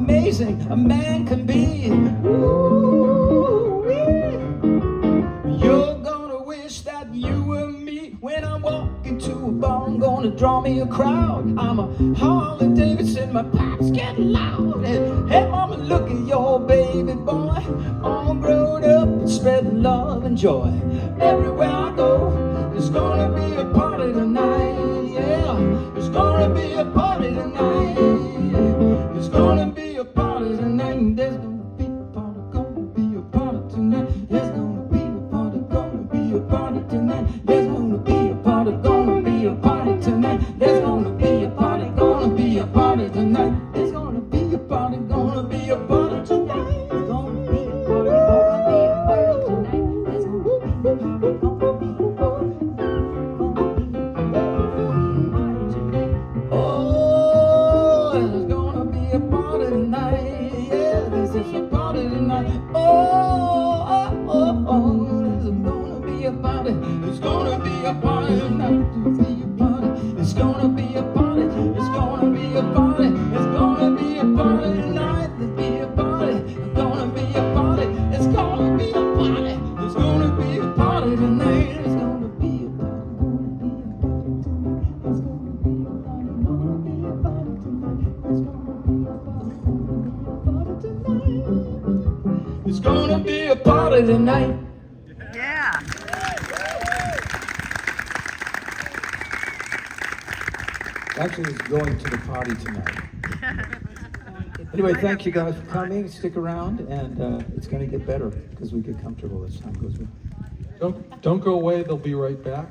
amazing a man can be. Ooh, you're gonna wish that you were me. When I walk into a bar, I'm gonna draw me a crowd. I'm a Harley Davidson, my pipes get loud. Hey mama, look at your baby boy, all grown up and spreading love and joy. Everywhere I go, there's gonna be a party tonight. Yeah, there's gonna be a party tonight. There's gonna be a party tonight. There's gonna be a party, gonna be a party tonight. There's gonna be a party, gonna be a party tonight. There's gonna be a party, gonna be a party tonight. There's gonna be a party, gonna be a party tonight. There's gonna be a party, gonna be a party tonight. There's gonna be a party, gonna be a party tonight. There's gonna be a party, gonna be a party. It's gonna be a party tonight. It's gonna be a party. It's gonna be a party. It's gonna be a party tonight. There's be a party. It's gonna be a party. It's gonna be a party. It's gonna be a party tonight. It's gonna be a party. It's gonna be a party tonight. Yeah. Actually, it's going to the party tonight. Anyway, thank you guys for coming. Stick around, and it's going to get better because we get comfortable as time goes on. Don't go away. They'll be right back.